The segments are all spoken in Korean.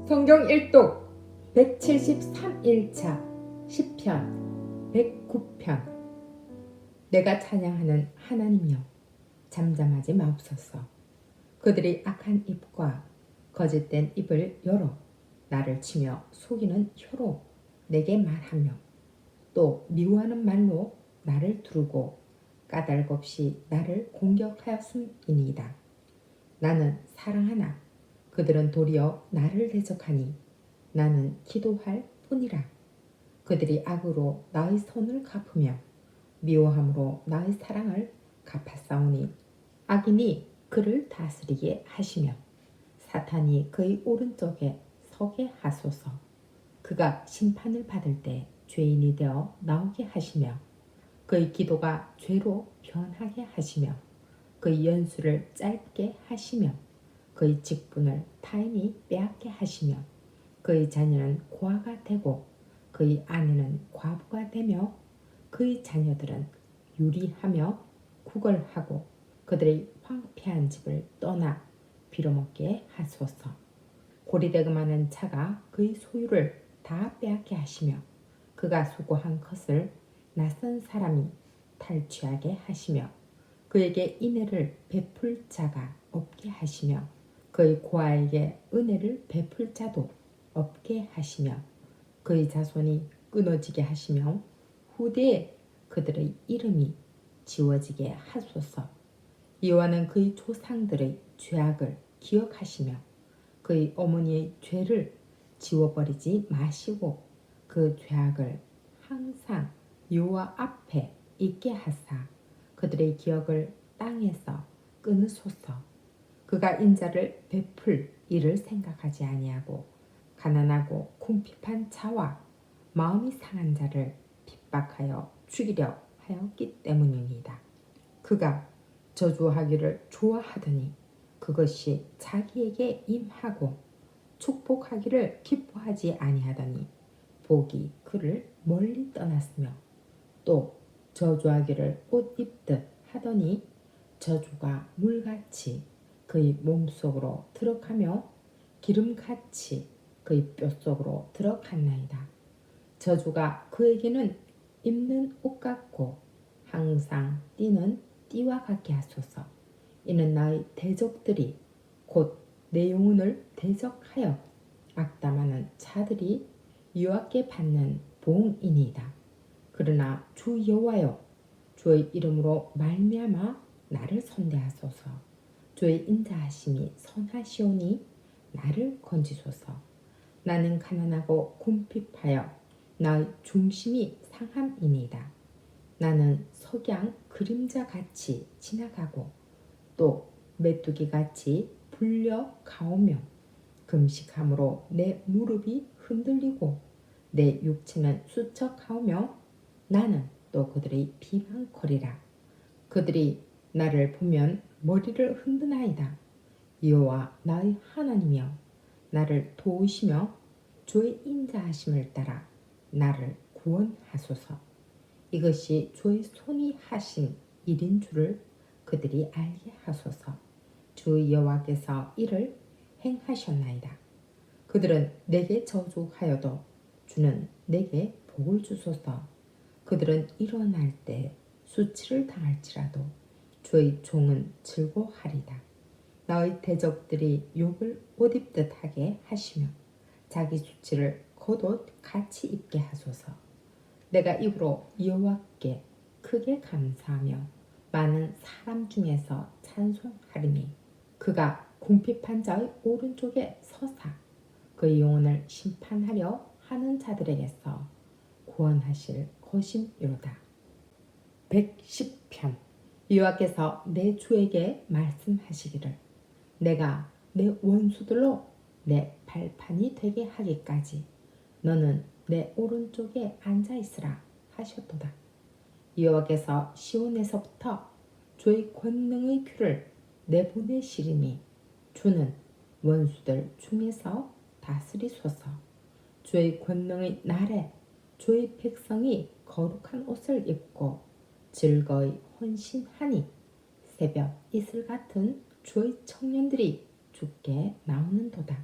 성경 일독 173일차 시편 109편. 내가 찬양하는 하나님이여, 잠잠하지 마옵소서. 그들이 악한 입과 거짓된 입을 열어 나를 치며 속이는 혀로 내게 말하며 또 미워하는 말로 나를 두르고 까닭 없이 나를 공격하였음이니이다. 나는 사랑하나 그들은 도리어 나를 대적하니 나는 기도할 뿐이라. 그들이 악으로 나의 손을 갚으며 미워함으로 나의 사랑을 갚았사오니 악인이 그를 다스리게 하시며 사탄이 그의 오른쪽에 서게 하소서. 그가 심판을 받을 때 죄인이 되어 나오게 하시며 그의 기도가 죄로 변하게 하시며 그의 연수를 짧게 하시며 그의 직분을 타인이 빼앗게 하시며 그의 자녀는 고아가 되고 그의 아내는 과부가 되며 그의 자녀들은 유리하며 구걸하고 그들의 황폐한 집을 떠나 빌어먹게 하소서. 고리대금하는 자가 그의 소유를 다 빼앗게 하시며 그가 수고한 것을 낯선 사람이 탈취하게 하시며 그에게 인애를 베풀 자가 없게 하시며 그의 고아에게 은혜를 베풀 자도 없게 하시며 그의 자손이 끊어지게 하시며 후대에 그들의 이름이 지워지게 하소서. 여호와는 그의 조상들의 죄악을 기억하시며 그의 어머니의 죄를 지워버리지 마시고 그 죄악을 항상 여호와 앞에 있게 하사 그들의 기억을 땅에서 끊으소서. 그가 인자를 베풀 일을 생각하지 아니하고 가난하고 궁핍한 자와 마음이 상한 자를 핍박하여 죽이려 하였기 때문입니다. 그가 저주하기를 좋아하더니 그것이 자기에게 임하고 축복하기를 기뻐하지 아니하더니 복이 그를 멀리 떠났으며 또 저주하기를 옷 입듯 하더니 저주가 물같이 그의 몸속으로 들어가며 기름같이 그의 뼛속으로 들어갔나이다. 저주가 그에게는 입는 옷 같고 항상 띠는 띠와 같게 하소서. 이는 나의 대적들이 곧 내 영혼을 대적하여 악담하는 자들이 여호와께 받는 봉이니이다. 그러나 주 여호와여, 주의 이름으로 말미암아 나를 선대하소서. 주의 인자하심이 선하시오니 나를 건지소서. 나는 가난하고 궁핍하여 나의 중심이 상함이니이다. 나는 석양 그림자같이 지나가고 또 메뚜기같이 불려가오며 금식함으로 내 무릎이 흔들리고 내 육체는 수척하오며 나는 또 그들의 비방거리라. 그들이 나를 보면 머리를 흔드나이다. 여호와 나의 하나님이여, 나를 도우시며 주의 인자하심을 따라 나를 구원하소서. 이것이 주의 손이 하신 일인 줄을 그들이 알게 하소서. 주 여호와께서 이를 행하셨나이다. 그들은 내게 저주하여도 주는 내게 복을 주소서. 그들은 일어날 때 수치를 당할지라도 주의 종은 즐거워하리다. 나의 대적들이 욕을 옷 입듯 하게 하시며 자기 수치를 겉옷 같이 입게 하소서. 내가 입으로 여호와께 크게 감사하며 많은 사람 중에서 찬송하리니 그가 궁핍한 자의 오른쪽에 서사 그의 영혼을 심판하려 하는 자들에게서 구원하실 것임이로다. 110편. 여호와께서 내 주에게 말씀하시기를 내가 내 원수들로 내 발판이 되게 하기까지 너는 내 오른쪽에 앉아있으라 하셨도다. 여호와께서 시온에서부터 주의 권능의 큐를 내보내시리니 주는 원수들 중에서 다스리소서. 주의 권능의 날에 주의 백성이 거룩한 옷을 입고 즐거이 헌신하니 새벽 이슬 같은 주의 청년들이 주께 나오는도다.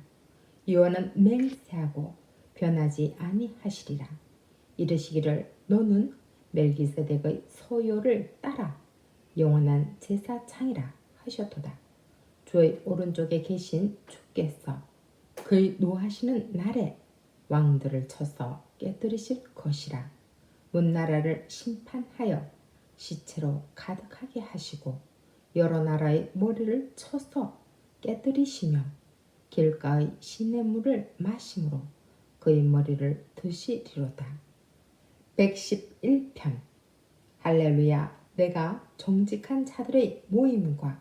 여호와는 맹세하고 변하지 아니하시리라. 이르시기를 너는 멜기세덱의 서요를 따라 영원한 제사장이라 하셨도다. 주의 오른쪽에 계신 주께서 그의 노하시는 날에 왕들을 쳐서 깨뜨리실 것이라. 온 나라를 심판하여 시체로 가득하게 하시고 여러 나라의 머리를 쳐서 깨뜨리시며 길가의 시냇물을 마심으로 그의 머리를 드시리로다. 111편. 할렐루야. 내가 정직한 자들의 모임과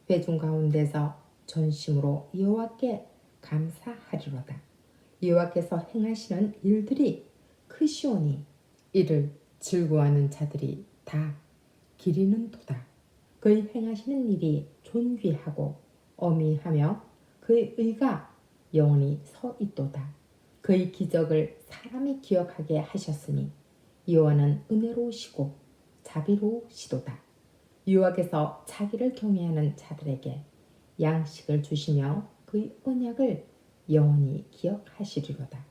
회중 가운데서 전심으로 여호와께 감사하리로다. 여호와께서 행하시는 일들이 크시오니 이를 즐거워하는 자들이 다 기리는도다. 그의 행하시는 일이 존귀하고 어미하며 그의 의가 영원히 서 있도다. 그의 기적을 사람이 기억하게 하셨으니 여호와는 은혜로우시고 자비로우시도다. 여호와께서 자기를 경외하는 자들에게 양식을 주시며 그의 언약을 영원히 기억하시리로다.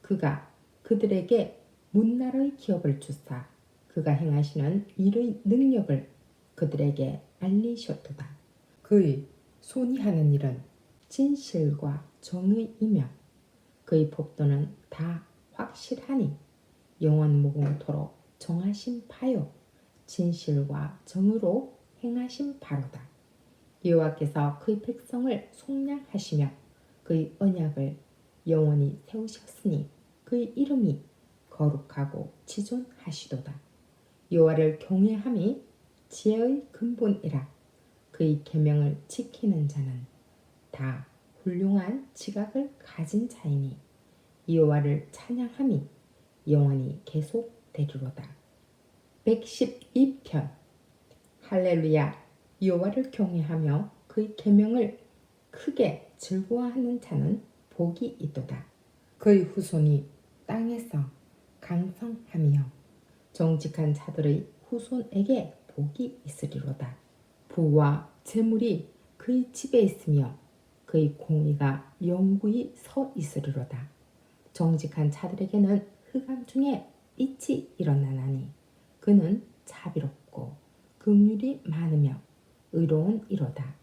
그가 그들에게 문나라의 기업을 주사 그가 행하시는 일의 능력을 그들에게 알리셨도다. 그의 손이 하는 일은 진실과 정의이며 그의 법도는 다 확실하니 영원 무궁토록 정하신 바요 진실과 정의로 행하신 바로다. 여호와께서 그의 백성을 속량하시며 그의 언약을 영원히 세우셨으니 그의 이름이 거룩하고 지존하시도다. 여호와를 경외함이 지혜의 근본이라. 그의 계명을 지키는 자는 다 훌륭한 지각을 가진 자이니 여호와를 찬양함이 영원히 계속되리로다. 112편. 할렐루야. 여호와를 경외하며 그의 계명을 크게 즐거워하는 자는 복이 있도다. 그의 후손이 땅에서 강성하며 정직한 자들의 후손에게 복이 있으리로다. 부와 재물이 그의 집에 있으며 그의 공의가 영구히 서 있으리로다. 정직한 자들에게는 흑암 중에 빛이 일어나나니 그는 자비롭고 긍휼이 많으며 의로운 이로다.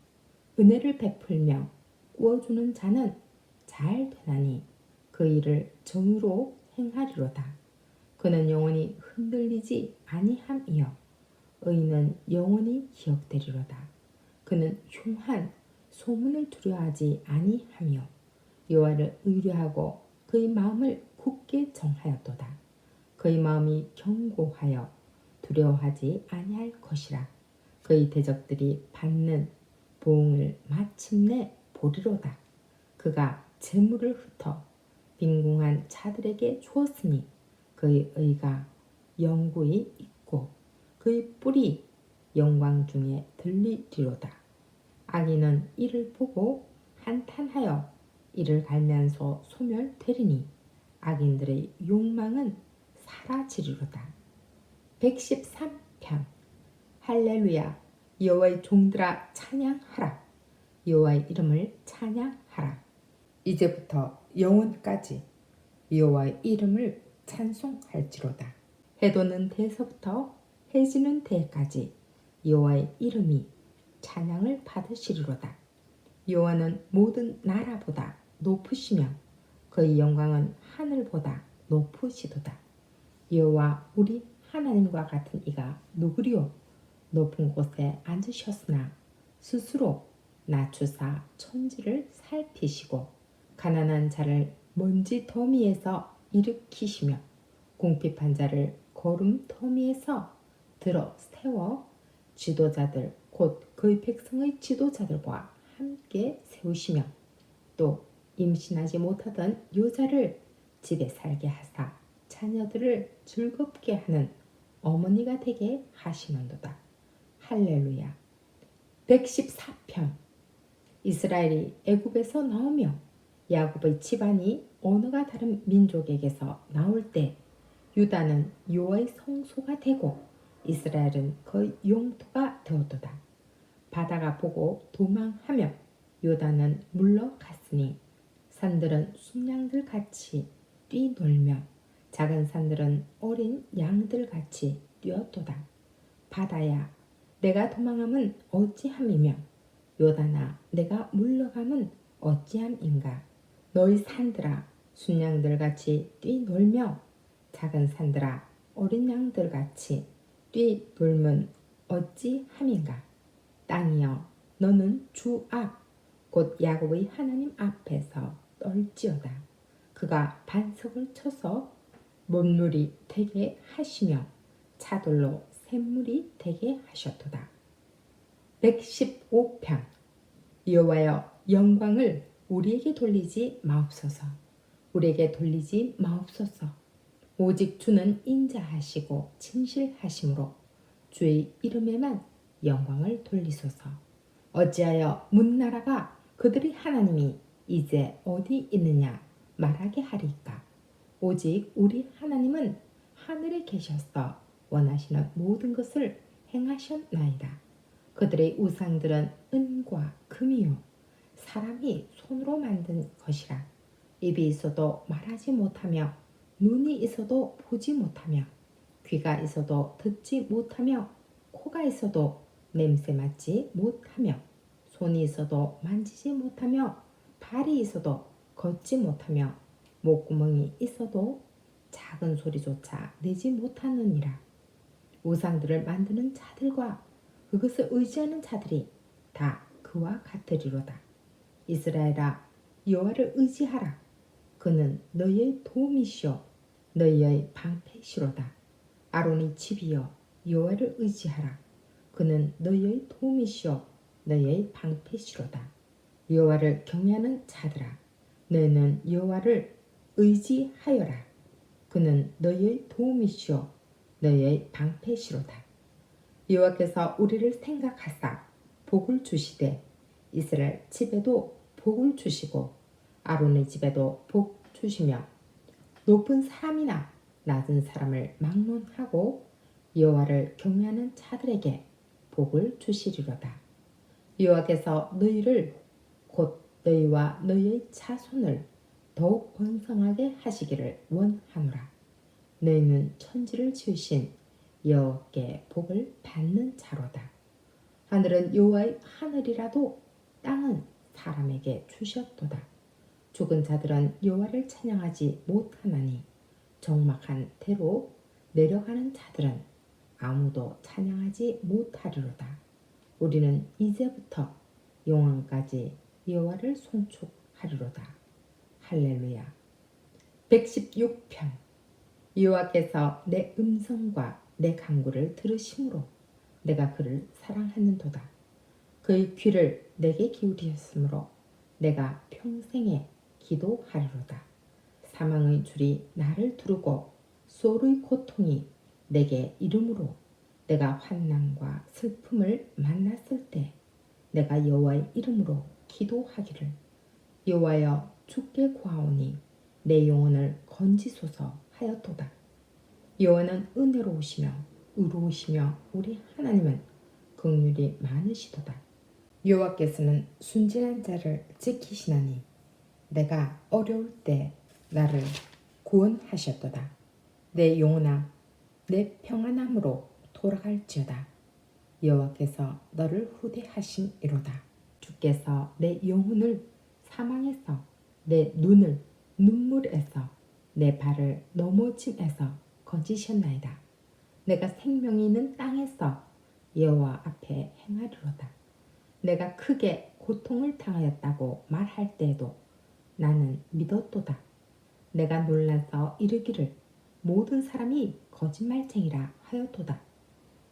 은혜를 베풀며 구워주는 자는 잘 되나니 그 일을 정의로 행하리로다. 그는 영원히 흔들리지 아니함이요 의는 영원히 기억되리로다. 그는 흉한 소문을 두려워하지 아니하며 여호와를 의뢰하고 그의 마음을 굳게 정하였도다. 그의 마음이 견고하여 두려워하지 아니할 것이라. 그의 대적들이 받는 보응을 마침내 보리로다. 그가 재물을 흩어 빈궁한 자들에게 주었으니 그의 의가 영구히 있고 그의 뿔이 영광 중에 들리리로다. 악인은 이를 보고 한탄하여 이를 갈면서 소멸되리니 악인들의 욕망은 사라지리로다. 113편. 할렐루야. 여호와의 종들아 찬양하라. 여호와의 이름을 찬양하라. 이제부터 영원까지 여호와의 이름을 찬송할지로다. 해 돋는 데에서부터 해 지는 데까지 여호와의 이름이 찬양을 받으시리로다. 여호와는 모든 나라보다 높으시며 그의 영광은 하늘보다 높으시도다. 여호와 우리 하나님과 같은 이가 누구리요? 높은 곳에 앉으셨으나 스스로 낮추사 천지를 살피시고 가난한 자를 먼지 더미에서 일으키시며 궁핍한 자를 거름 더미에서 들어 세워 지도자들 곧 그의 백성의 지도자들과 함께 세우시며 또 임신하지 못하던 여자를 집에 살게 하사 자녀들을 즐겁게 하는 어머니가 되게 하시는도다. 할렐루야. 114편. 이스라엘이 애굽에서 나오며 야곱의 집안이 언어가 다른 민족에게서 나올 때 유다는 여호와의 성소가 되고 이스라엘은 그의 영토가 되었도다. 바다가 보고 도망하며 요단은 물러갔으니 산들은 순양들 같이 뛰놀며 작은 산들은 어린 양들 같이 뛰었도다. 바다야 내가 도망함은 어찌함이며 요단아 내가 물러감은 어찌함인가. 너희 산들아 순양들 같이 뛰놀며 작은 산들아 어린 양들 같이 뛰놀면 어찌함인가. 땅이여 너는 주 앞 곧 야곱의 하나님 앞에서 떨지어다. 그가 반석을 쳐서 못물이 되게 하시며 차돌로 샘물이 되게 하셨도다. 115편 여호와여 영광을 우리에게 돌리지 마옵소서. 우리에게 돌리지 마옵소서. 오직 주는 인자하시고 진실하심으로 주의 이름에만 영광을 돌리소서. 어찌하여 문나라가 그들의 하나님이 이제 어디 있느냐 말하게 하리까. 오직 우리 하나님은 하늘에 계셔서 원하시는 모든 것을 행하셨나이다. 그들의 우상들은 은과 금이요 사람이 손으로 만든 것이라. 입이 있어도 말하지 못하며 눈이 있어도 보지 못하며 귀가 있어도 듣지 못하며 코가 있어도 냄새 맡지 못하며 손이 있어도 만지지 못하며 발이 있어도 걷지 못하며 목구멍이 있어도 작은 소리조차 내지 못하느니라. 우상들을 만드는 자들과 그것을 의지하는 자들이 다 그와 같으리로다. 이스라엘아 여호와를 의지하라. 그는 너희의 도움이시오 너희의 방패시로다. 아론의 집이여 여호와를 의지하라. 그는 너희의 도움이시오 너희의 방패시로다. 여호와를 경외하는 자들아 너희는 여호와를 의지하여라. 그는 너희의 도움이시오 너희의 방패시로다. 여호와께서 우리를 생각하사 복을 주시되 이스라엘 집에도 복을 주시고 아론의 집에도 복 주시며 높은 사람이나 낮은 사람을 막론하고 여호와를 경외하는 자들에게 복을 주시리로다. 여호와께서 너희를 곧 너희와 너희의 자손을 더욱 번성하게 하시기를 원하노라. 너희는 천지를 지으신 여호와께 복을 받는 자로다. 하늘은 여호와의 하늘이라도 땅은 사람에게 주셨도다. 죽은 자들은 여호와를 찬양하지 못하나니 적막한 대로 내려가는 자들은 아무도 찬양하지 못하리로다. 우리는 이제부터 영원까지 여호와를 송축하리로다. 할렐루야. 116편 여호와께서 내 음성과 내 간구를 들으심으로 내가 그를 사랑하는도다. 그의 귀를 내게 기울이셨으므로 내가 평생에 기도하리로다. 사망의 줄이 나를 두르고 소로의 고통이 내게 이름으로 내가 환난과 슬픔을 만났을 때 내가 여호와의 이름으로 기도하기를 여호와여 주께 구하오니 내 영혼을 건지소서 하였도다. 여호와는 은혜로우시며 의로우시며 우리 하나님은 긍휼이 많으시도다. 여호와께서는 순진한 자를 지키시나니 내가 어려울 때 나를 구원하셨도다. 내 영혼아 내 평안함으로 돌아갈지어다. 여호와께서 너를 후대하시니로다. 주께서 내 영혼을 사망에서 내 눈을 눈물에서 내 발을 넘어짐에서 건지셨나이다. 내가 생명이 있는 땅에서 여호와 앞에 행하리로다. 내가 크게 고통을 당하였다고 말할 때에도 나는 믿었도다. 내가 놀라서 이르기를 모든 사람이 거짓말쟁이라 하였도다.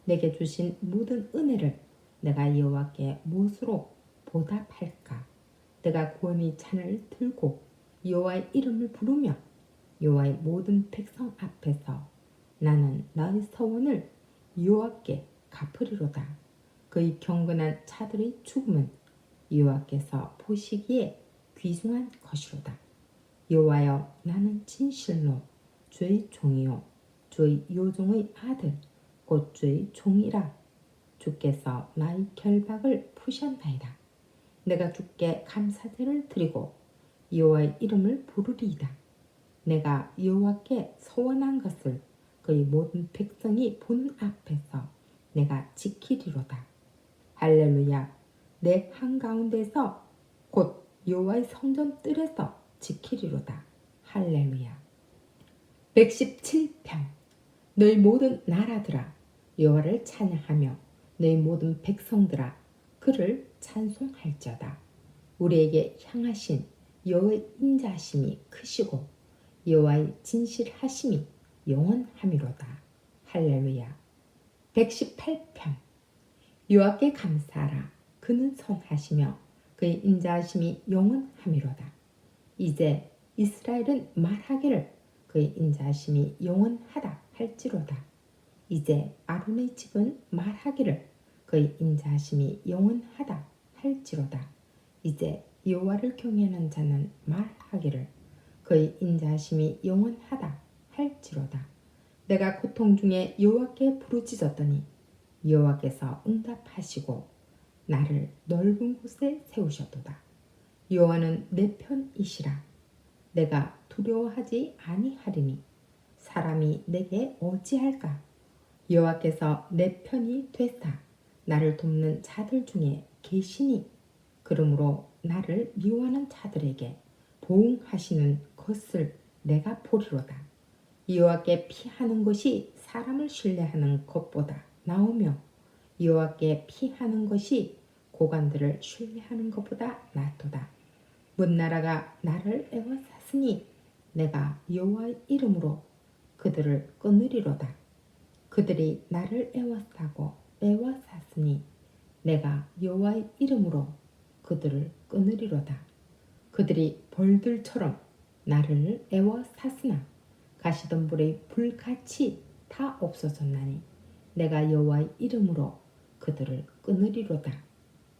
내게 주신 모든 은혜를 내가 여호와께 무엇으로 보답할까? 내가 구원의 잔을 들고 여호와의 이름을 부르며 여호와의 모든 백성 앞에서 나는 나의 서원을 여호와께 갚으리로다. 그의 경건한 자들의 죽음은 여호와께서 보시기에 귀중한 것이로다. 여호와여 나는 진실로 주의 종이요 주의 요종의 아들 곧 주의 종이라. 주께서 나의 결박을 푸셨나이다. 내가 주께 감사제를 드리고 여호와의 이름을 부르리이다. 내가 여호와께 서원한 것을 그의 모든 백성이 보는 앞에서 내가 지키리로다. 할렐루야. 내 한가운데서 곧 여호와의 성전 뜰에서 지키리로다. 할렐루야. 117편. 너희 모든 나라들아 여호와를 찬양하며 너희 모든 백성들아 그를 찬송할지어다. 우리에게 향하신 여호와의 인자하심이 크시고 여호와의 진실하심이 영원함이로다. 할렐루야. 118편. 여호와께 감사하라. 그는 선하시며 그의 인자하심이 영원함이로다. 이제 이스라엘은 말하기를 그의 인자하심이 영원하다 할지로다. 이제 아론의 집은 말하기를 그의 인자하심이 영원하다 할지로다. 이제 여호와를 경외하는 자는 말하기를 그의 인자하심이 영원하다 할지로다. 내가 고통 중에 여호와께 부르짖었더니 여호와께서 응답하시고 나를 넓은 곳에 세우셨도다. 여호와는 내 편이시라. 내가 두려워하지 아니하리니 사람이 내게 어찌할까. 여호와께서 내 편이 되사 나를 돕는 자들 중에 계시니 그러므로 나를 미워하는 자들에게 보응하시는 것을 내가 보리로다. 여호와께 피하는 것이 사람을 신뢰하는 것보다 나으며 여호와께 피하는 것이 고관들을 신뢰하는 것보다 낫도다. 문나라가 나를 애워쌌으니 내가 여호와의 이름으로 그들을 끊으리로다. 그들이 나를 애워쌌으니 내가 여호와의 이름으로 그들을 끊으리로다. 그들이 벌들처럼 나를 애워쌌으나 가시덤불의 불같이 다 없어졌나니 내가 여호와의 이름으로 그들을 끊으리로다.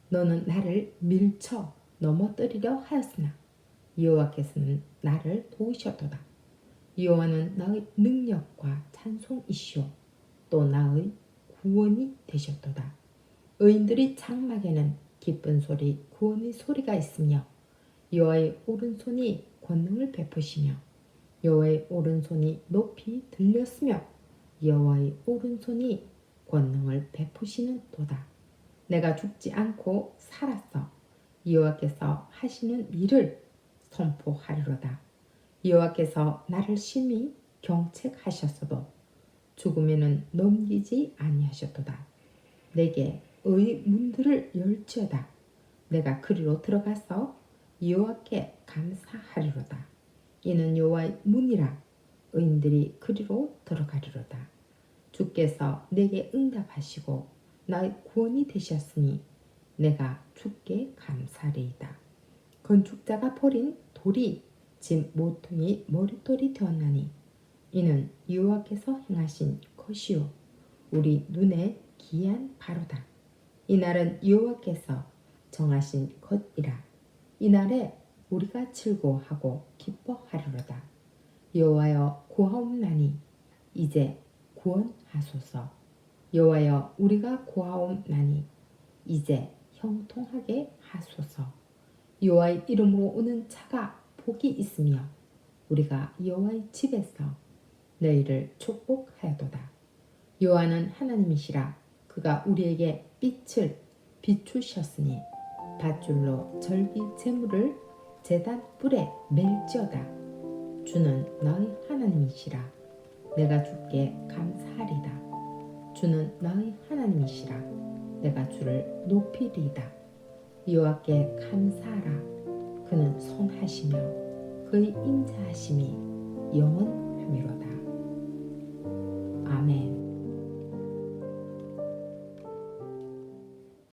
너는 나를 밀쳐 넘어뜨리려 하였으나 여호와께서는 나를 도우셨도다. 여호와는 나의 능력과 찬송이시오 또 나의 구원이 되셨도다. 의인들의 장막에는 기쁜 소리 구원의 소리가 있으며 여호와의 오른손이 권능을 베푸시며 여호와의 오른손이 높이 들렸으며 여호와의 오른손이 권능을 베푸시는 도다. 내가 죽지 않고 살았어. 여호와께서 하시는 일을 선포하리로다. 여호와께서 나를 심히 경책하셨어도 죽음에는 넘기지 아니하셨도다. 내게 의의 문들을 열지어다. 내가 그리로 들어가서 여호와께 감사하리로다. 이는 여호와의 문이라 의인들이 그리로 들어가리로다. 주께서 내게 응답하시고 나의 구원이 되셨으니 내가 주께 감사리이다. 건축자가 버린 돌이 집 모퉁이 머릿돌이 되었나니 이는 여호와께서 행하신 것이요 우리 눈에 기이한 바로다. 이날은 여호와께서 정하신 것이라. 이날에 우리가 즐거워하고 기뻐하리로다. 여호와여 구하옵나니 이제 구원하소서. 여호와여 우리가 구하옵나니 이제 형통하게 하소서. 여호와의 이름으로 오는 자가 복이 있으며 우리가 여호와의 집에서 너희를 축복하여도다. 여호와는 하나님이시라. 그가 우리에게 빛을 비추셨으니 밧줄로 절기 제물을 제단 뿔에 멜지어다. 주는 너희 하나님이시라. 내가 주께 감사하리다. 주는 너희 하나님이시라. 내가 주를 높이리이다. 여호와께 감사하라. 그는 선하시며 그의 인자하심이 영원하미로다.